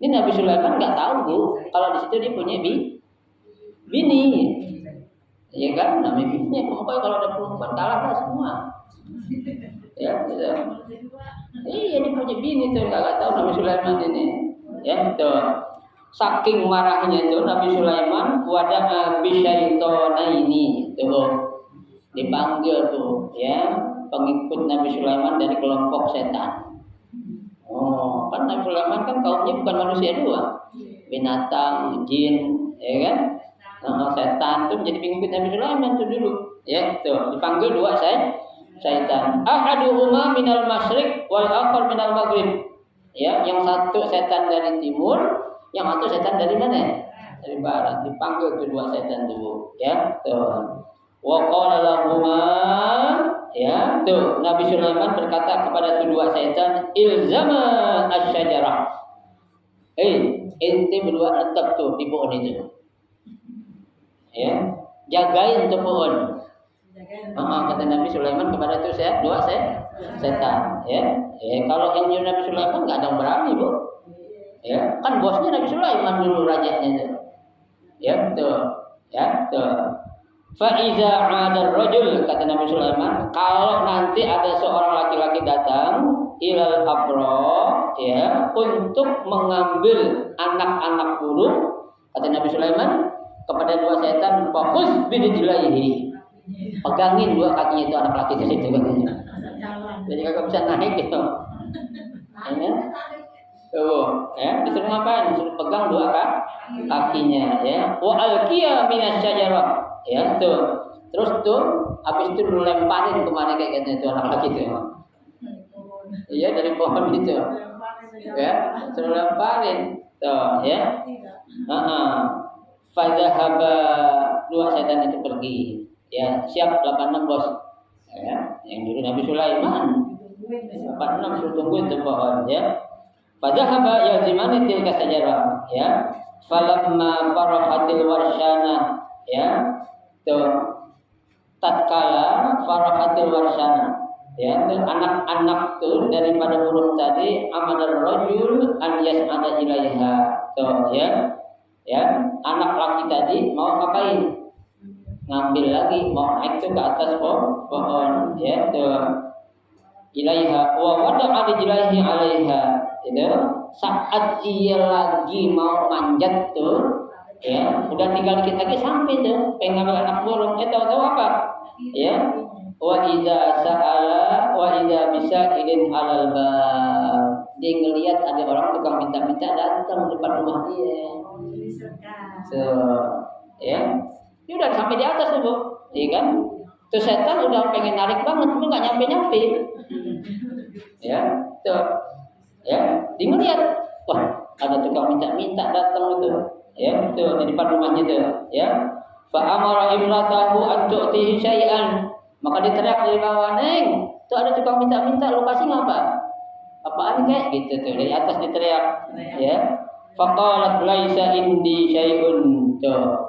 Ini Nabi Sulaiman nggak tahu Bu, kalau di situ dia punya bini. Ya kan, namanya bini. Pokoknya kalau ada perempuan kalah lah semua. Ya, gitu. Iya, dia punya bini tuh, nggak tahu Nabi Sulaiman ini. Ya, tuh. Saking marahnya itu Nabi Sulaiman wada'a bisyaitonai tuh. Dipanggil tuh, ya. Pengikut Nabi Sulaiman dari kelompok setan. Oh, kan Nabi Sulaiman kan kaumnya bukan manusia dua, binatang, jin, ya kan? Setan tuh menjadi pengikut Nabi Sulaiman tuh dulu, ya tuh dipanggil dua setan. Ahaduhuma minal masyriq wal akhar minal maghrib. Ya, yang satu setan dari timur, yang satu setan dari mana? Dari barat. Dipanggil tuh dua setan dulu, ya tuh. Wa qala lahuma, ya tuh Nabi Sulaiman berkata kepada kedua setan, ilzama asyajarah. Ente berdua tetap tuh di pohon itu. Ya, jagain tuh pohon. Kata Nabi Sulaiman kepada tuh dua setan. Ya, kalau yang Nabi Sulaiman nggak ada yang berani Bu. Ya, kan bosnya Nabi Sulaiman dulu rajanya itu. Ya tuh, ya tuh. Faiza ada rojul, kata Nabi Sulaiman, kalau nanti ada seorang laki-laki datang ilal abro, ya, untuk mengambil anak-anak burung, kata Nabi Sulaiman kepada dua setan, fokus bidijlaihi, pegangin dua kakinya itu anak laki itu katanya. Jadi kagak bisa naik gitu. Ya. Tuh, ya, disuruh ngapain? Disuruh pegang dua kakinya, ya. Wa alqiya minas syajarah. Ya tuh, terus tuh habis itu lu lemparin kemana kayak gitu itu anak laki itu. Iya dari pohon itu. Ya, suruh lemparin. Tuh, ya. Fadzahaba, dua setan itu pergi. Ya, siap 86 bos. Ya, yang dulu Nabi Sulaiman. 86 suruh tunggu itu pohon, ya. Fadzahaba yazimani tilka sajarah, ya. Falamma farahatil warshana, ya. Tuh, tatkala farahatil warsana, ya, tuh anak-anak tuh daripada burung tadi amadar rajul an yas'ada ilaiha, tuh, ya, anak laki tadi mau ngapain? Ngambil lagi, mau naik tuh ke atas pohon, ya, tuh. ilaiha wa wada'a rijlaihi 'alaiha. Itu saat ia lagi mau manjat tuh, ya, udah tinggal dikit lagi sampai tuh, pengen ngambil anak burung. Tahu-tahu apa? Ya. Wa idza sa'ala wa idza bisa'ilin 'alal bab. Dia ngelihat ada orang tukang minta-minta datang depan rumah dia. So, ya. Dia udah sampai di atas tuh, Bu. Iya kan? Tuh setan udah pengen narik banget, cuma enggak nyampe-nyampe. Ya, tuh. Ya, dia ngelihat, wah, ada tukang minta-minta datang itu. Ya, tuh di depan rumahnya tuh, ya. Fa amara imratahu an tu'tihi syai'an. Maka dia teriak dari bawah, "Neng, tuh ada tukang minta-minta, lu kasih ngapa?" Apaan kek? Gitu tuh, dari atas diteriak, ya. Faqalat laisa indi syai'un. Tuh.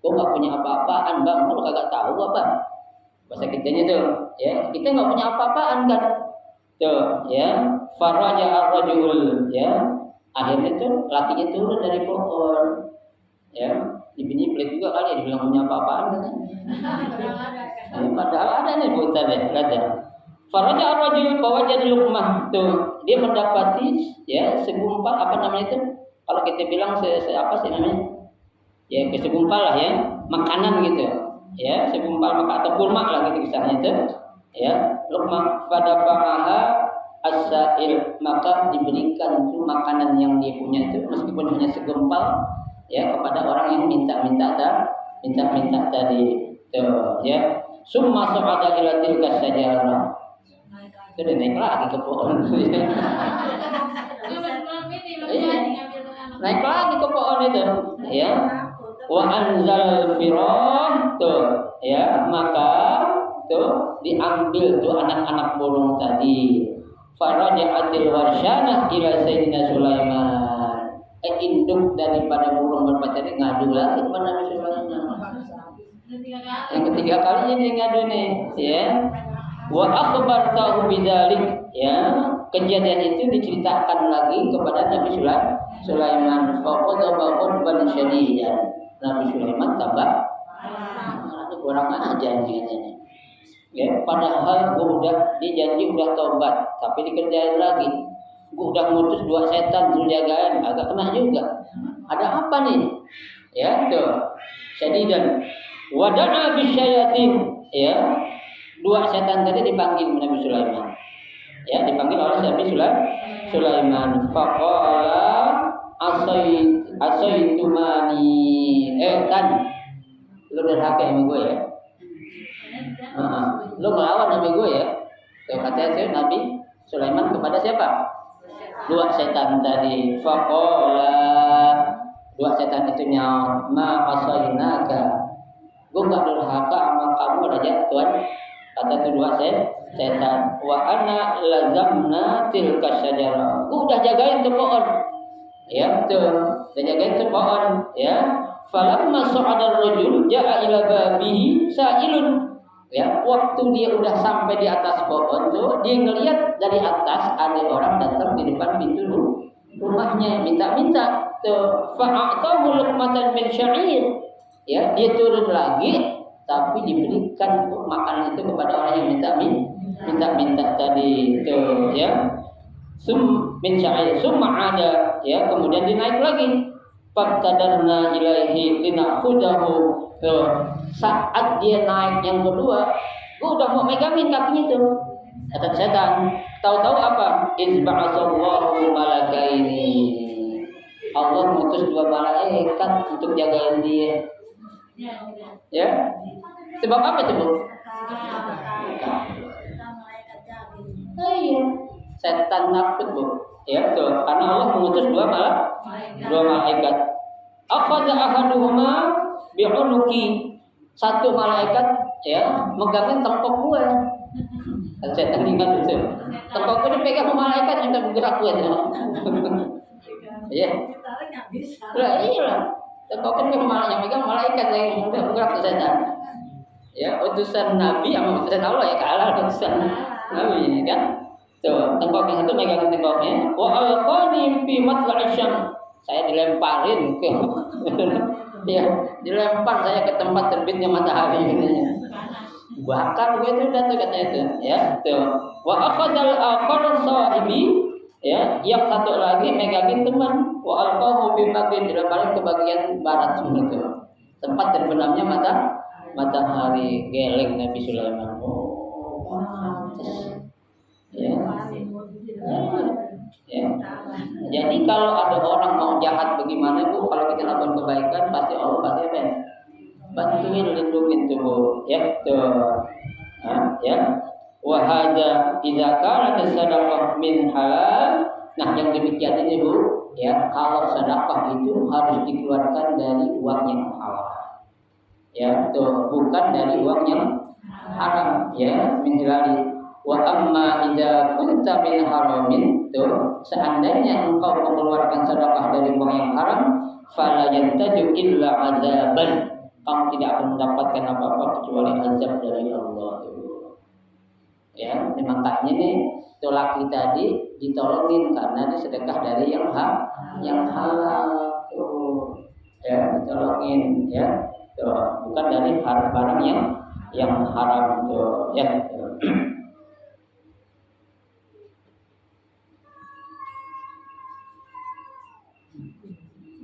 Gua enggak punya apa-apaan, Bang. Lu kagak tahu apa? Bahasa kitanya tuh, ya. Kita enggak punya apa-apaan kan. Tuh, ya. Faraja ar-rajul, ya. Akhirnya tuh lakinya turun dari pohon. Ya, bini pelit juga kali ya dibilang punya apa-apaan kan. Padahal ada nih buta deh, ada. Faraja ar-rajul fawajada luqmah. Tuh, dia mendapati ya segumpal apa namanya itu? Kalau kita bilang apa sih namanya? Ya, segumpal lah ya, makanan gitu. Ya, segumpal makanan atau kurma lah gitu kisahnya itu. Ya, luqmah fadafa'aha as-sa'il, maka diberikan tuh makanan yang dia punya itu meskipun hanya segumpal ya kepada orang yang minta-minta tadi. Tuh, ya. Summa sa'ada ila tilka sajarah. Itu dia naik lagi ke pohon. Naik lagi ke pohon itu, ya. Wa anzal firah, tuh, ya, maka tuh diambil tuh anak-anak burung tadi. Faraja'atil warsyana ila sayyidina Sulaiman. Induk daripada burung merpati tadi ngadu lagi kepada Nabi Sulaiman. Yang ketiga kalinya dia ngadu nih, ya. Wa akhbartahu bidzalik, ya. Kejadian itu diceritakan lagi kepada Nabi Sulaiman. Faqadaba qadban syadidan. Nabi Sulaiman tambah kurang ajar katanya. Ya, padahal dia janji udah tobat, tapi dikerjain lagi. Gua udah ngutus 2 setan suruh jagain, agak kena juga. Ada apa nih? Ya, tuh. Syadidan. Wada'a bisyayatin, ya. 2 setan tadi dipanggil Nabi Sulaiman. Ya, dipanggil oleh Nabi Sulaiman. Faqala asaitumani. Kan. Lu derhaka sama gue ya. Lu melawan Nabi gue ya. Tuh katanya Nabi Sulaiman kepada siapa? 2 setan tadi. Faqala, 2 setan itu nyaut, ma asainaka. Gue gak durhaka sama kamu Raja Tuhan. Kata tu 2 setan. Wa ana lazamna tilka syajarah. Gue udah jagain tuh pohon. Ya, tuh. Udah jagain tuh pohon, ya. Falamma sa'ada ar-rajul ja'a ila babihi sa'ilun. Ya, waktu dia udah sampai di atas pohon tuh, dia ngelihat dari atas ada orang datang di depan pintu rumahnya minta-minta. Tuh, fa'atahu luqmatan min sya'ir. Ya, dia turun lagi tapi diberikan makanan itu kepada orang yang minta tadi. Tuh, ya. Min sya'ir summa ada, ya, kemudian dia naik lagi. Faqtadarna ilaihi linakhudahu. Tuh, saat dia naik yang kedua, gua udah mau megangin kakinya tuh. Kata setan, tahu-tahu apa? Izba'asallahu malakaini. Allah mengutus 2 malaikat untuk jagain dia. Ya. Sebab apa itu, Bu? Iya. Setan takut, Bu. Ya, tuh, karena Allah mengutus 2 malaikat. Akhadha ahaduhuma bi'unuki. 1 malaikat ya megangin tengkok gue. Setan ingat itu. Tengkok gue dipegang sama malaikat yang bergerak gue. Iya. Lah iya. Tengkok gue yang megang malaikat yang udah bergerak ke setan. Ya, utusan Nabi sama utusan Allah ya kalah utusan Nabi kan. Tuh, tengkok yang satu megang tengkoknya. Wa alqani fi matla'i syam. Saya dilemparin ke ya, dilempar saya ke tempat terbitnya matahari gitu. dibakar begitu dah tuh katanya itu, ya. Tuh. Wa aqadal akhar sahibi, ya, yang satu lagi megangin teman, wa alqahu bi maghrib, dilemparin ke bagian barat itu. Tempat terbenamnya matahari, geleng Nabi Sulaiman. Oh, ya. Ya. Jadi kalau ada orang mau jahat bagaimana Bu, kalau kita lakukan kebaikan pasti Allah pasti apa? Bantuin, lindungin tuh Bu, ya tuh. Ya. Wa hadza idza kanat sadaqah min halal. Nah, yang demikian ini Bu, ya, kalau sedekah itu harus dikeluarkan dari uang yang halal. Ya, tuh, bukan dari uang yang haram, ya, min halal. Wa amma idza kunta min haramin, tuh, seandainya engkau mengeluarkan sedekah dari uang yang haram, fala yantaju illa azaban, kamu tidak akan mendapatkan apa-apa kecuali azab dari Allah. Ya, makanya nih laki tadi ditolongin karena dia sedekah dari yang halal, tuh, ya, ditolongin, ya, tuh, bukan dari barang yang haram, tuh, ya.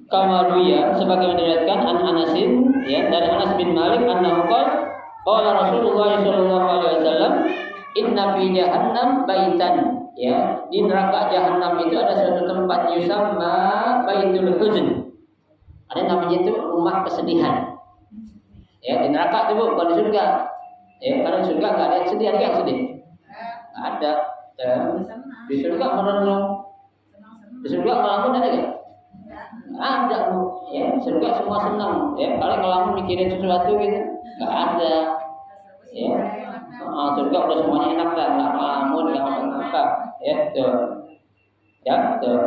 Kamaruya sebagai diriwayatkan an Anasin, ya, dari Anas bin Malik annahu qala Rasulullah sallallahu alaihi wasallam, inna fi jahannam baitan, ya, di neraka jahanam itu ada suatu tempat yusamma baitul huzn, ada namanya itu rumah kesedihan, ya, di neraka itu bukan di surga, ya, karena di surga nggak ada yang sedih, ada yang sedih, nggak ada, ya. Di surga merenung, di surga ngelamun ada nggak? Ada Bu, ya, surga semua senang, ya, paling ngelamun mikirin sesuatu gitu, nggak ada, ya. Surga udah semuanya enak lah, nggak ngelamun, nggak apa-apa, ya, tuh, ya, tuh.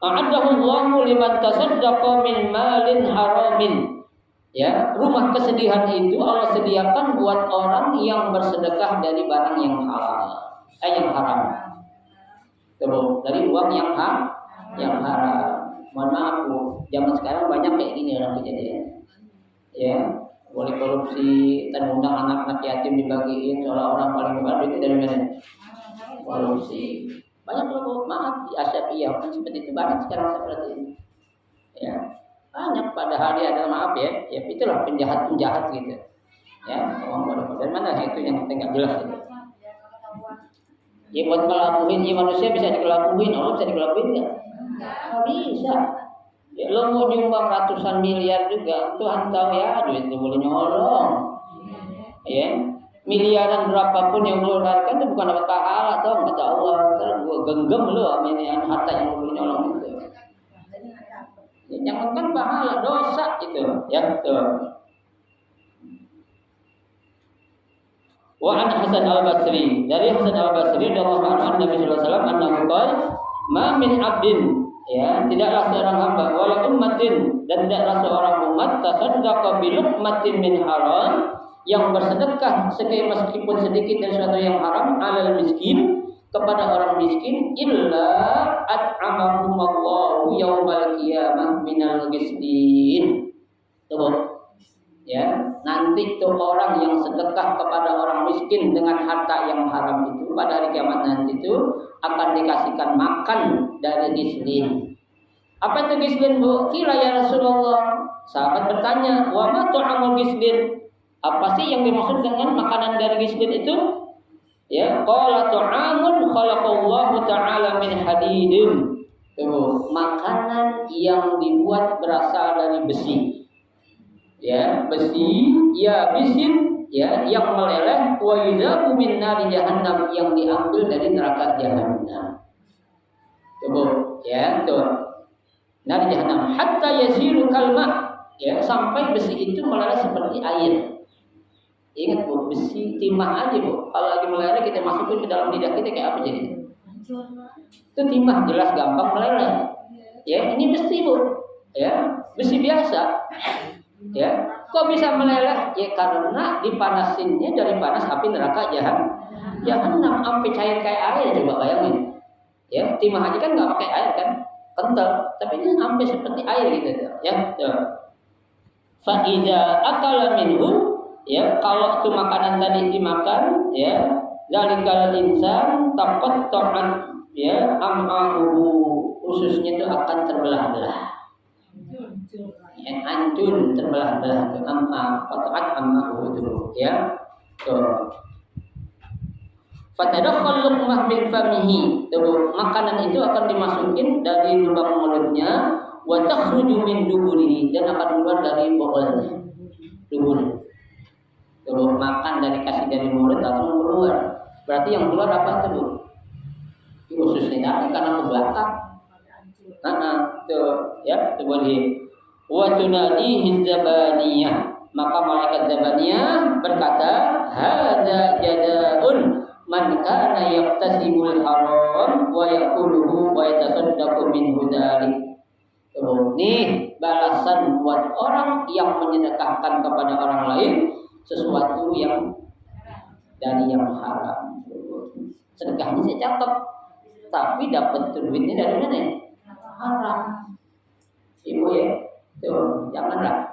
A'adahullahu liman tasaddaqa min malin haramin, ya, rumah kesedihan itu Allah sediakan buat orang yang bersedekah dari barang yang halal, yang haram, tuh, dari uang yang haram. Mohon maaf Bu, zaman sekarang banyak kayak gini orang kejadian, ya, boleh korupsi, dan undang anak-anak yatim dibagiin seolah orang paling hebat, itu dari mana? Korupsi. Banyak loh, maaf, di Asia kan seperti itu, banyak sekarang seperti ini, ya, banyak, padahal dia adalah, maaf ya, ya, itulah penjahat gitu, ya, orang bodoh. Dari mana itu yang kita nggak jelas gitu. Ya, buat melakuin, ya, manusia bisa dikelakuin, Allah bisa dikelakuin nggak? Nggak bisa. Ya, lo mau nyumbang ratusan miliar juga, Tuhan tahu ya, duit itu boleh nyolong, ya, miliaran berapapun yang lo keluarkan itu bukan dapat pahala, atau kata Allah, ntar gue genggam lo sama ini harta yang lo boleh nyolong itu. Ya, yang penting pahala, dosa itu, ya, tuh. Wa an Hasan al-Basri, dari Hasan al-Basri radhiyallahu anhu, Nabi sallallahu alaihi wasallam annahu qala ma min abdin, ya, tidaklah seorang hamba, wala ummatin, dan tidaklah seorang umat, tasaddaqa bi luqmatin min haram, yang bersedekah meskipun sedikit dari sesuatu yang haram, alal miskin, kepada orang miskin, illa at'amahumullahu yaumal qiyamah minal ghisdin. Tuh, ya, nanti tuh orang yang sedekah kepada orang miskin dengan harta yang haram itu pada hari kiamat nanti itu akan dikasihkan makan dari gislin. Apa itu gislin Bu? Kira ya Rasulullah. Sahabat bertanya, wa ma tu'amul gislin? Apa sih yang dimaksud dengan makanan dari gislin itu? Ya, qala tu'amun khalaqallahu ta'ala min hadidin. Tuh, makanan yang dibuat berasal dari besi. Ya, besi, ya, bisin, ya, yang meleleh, wa yudzaku min nari jahannam, yang diambil dari neraka jahannam. Tuh, ya, tuh. Nari jahannam hatta yasiru kalma, ya, sampai besi itu meleleh seperti air. Ingat Bu, besi timah aja Bu, kalau lagi meleleh kita masukin ke dalam lidah kita kayak apa jadi? Itu timah, jelas gampang meleleh. Ya, ini besi Bu, ya, besi biasa. Ya, kok bisa meleleh? Ya, karena dipanasinnya dari panas api neraka jahannam sampai cair kayak air, coba bayangin. Ya, timah aja kan nggak pakai air kan, kental, tapi ini sampai seperti air gitu, ya. Fa idza akala minhu, ya kalau itu makanan tadi dimakan, ya zalikal insan taqatta'an ya am'ahu, ususnya itu akan terbelah-belah. Ya, ancun terbelah-belah ke amma, qata'at am'ahu itu ya. Tuh. Fatadakhal luqmah min famihi. Tuh, makanan itu akan dimasukin dari lubang mulutnya, wa takhruju min duburihi, dan akan keluar dari bokolnya. Dubur. Tuh, makan dari kasih dari mulut langsung keluar. Berarti yang keluar apa tuh? Ususnya tadi karena ke belakang. Tuh, ya, coba lihat. Wa tunadihi zabaniyah, maka malaikat zabaniyah berkata, hadza jadaun man kana yaqtasibul haram wa yaquluhu wa yatasaddaqu minhu dzalik. Ini balasan buat orang yang menyedekahkan kepada orang lain sesuatu yang dari yang haram. Sedekahnya saya catat, tapi dapat duitnya dari mana? Haram. Ibu ya, tuh janganlah.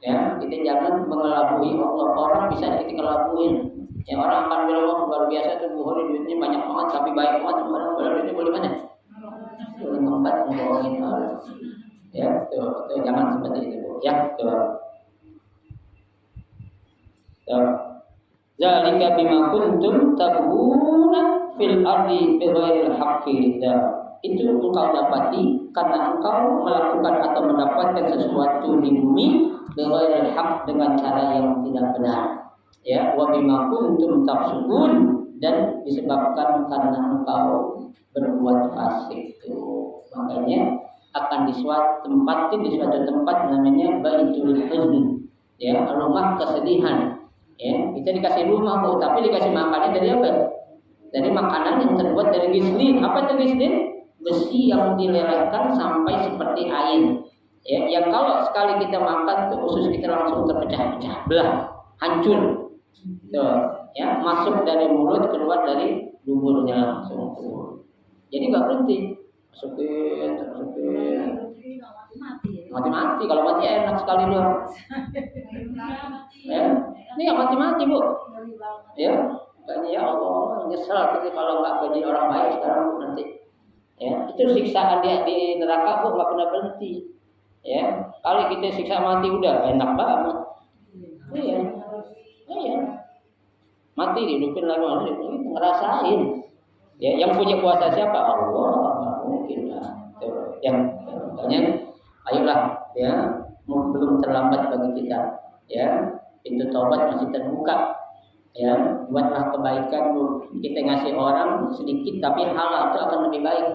Ya, kita jangan mengelabui Allah. Orang bisa kita kelabuin. Ya, orang akan bilang luar biasa tuh buhori duitnya banyak banget tapi baik banget. Padahal duitnya boleh mana? Boleh tempat membohongin orang. Ya, tuh jangan seperti itu. Ya, tuh. Zalika bima kuntum tabghuna fil ardi bighairil haqqi. Itu engkau dapati karena engkau melakukan atau mendapatkan sesuatu di bumi bighairil haqq, dengan cara yang tidak benar. Ya, wa bima kuntum tafsukun, dan disebabkan karena engkau berbuat fasik itu. Makanya akan tempatin di suatu tempat namanya Baitul Huzn, ya, rumah kesedihan. Ya, kita dikasih rumah Bu, tapi dikasih makannya dari apa? Dari makanan yang terbuat dari gislin. Apa itu gislin? Besi yang dilelehkan sampai seperti air. Ya, yang kalau sekali kita makan tuh usus kita langsung terpecah-pecah, belah, hancur. Tuh, ya, masuk dari mulut, keluar dari duburnya langsung keluar. Jadi nggak berhenti, masukin. Mati. Kalau mati enak sekali doang. Ya, ini nggak mati Bu. Ya, makanya ya Allah, nyesal kita kalau nggak gaji orang baik sekarang nanti. Ya, itu siksaan dia di neraka Bu, nggak pernah berhenti. Ya, kalau kita siksa mati udah enak banget. Iya. Mati dihidupin lagi, ngerasain. Ya, yang punya kuasa siapa? Allah. Nggak mungkin lah. Yang makanya, ayolah, ya, belum terlambat bagi kita. Ya, pintu taubat masih terbuka. Ya, buatlah kebaikan Bu. Kita ngasih orang sedikit tapi halal itu akan lebih baik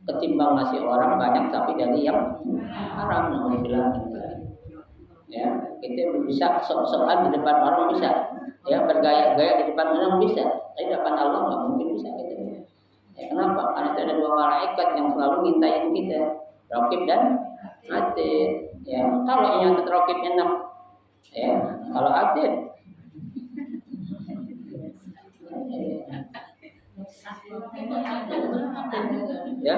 ketimbang ngasih orang banyak tapi dari yang haram. Alhamdulillah. Ya, kita bisa sok-sokan di depan orang bisa, ya, bergaya-gaya di depan orang bisa, tapi di depan Allah nggak mungkin bisa gitu. Ya, kenapa? Karena ada dua malaikat yang selalu ngintain kita, Raqib dan Atid. Ya, kalau yang Raqib enak, ya, kalau Atid, ya.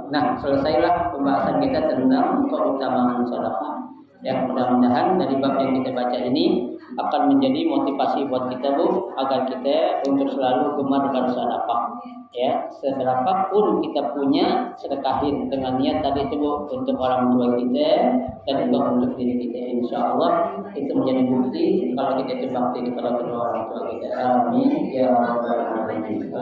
Nah, selesailah pembahasan kita tentang keutamaan sedekah. Ya, mudah-mudahan dari bab yang kita baca ini akan menjadi motivasi buat kita Bu, agar kita untuk selalu gemar bersedekah. Ya, seberapapun kita punya, sedekahin dengan niat tadi itu Bu, untuk orang tua kita dan juga untuk diri kita. Insya Allah itu menjadi bukti kalau kita itu bakti kepada kedua orang tua kita. Amin ya rabbal alamin.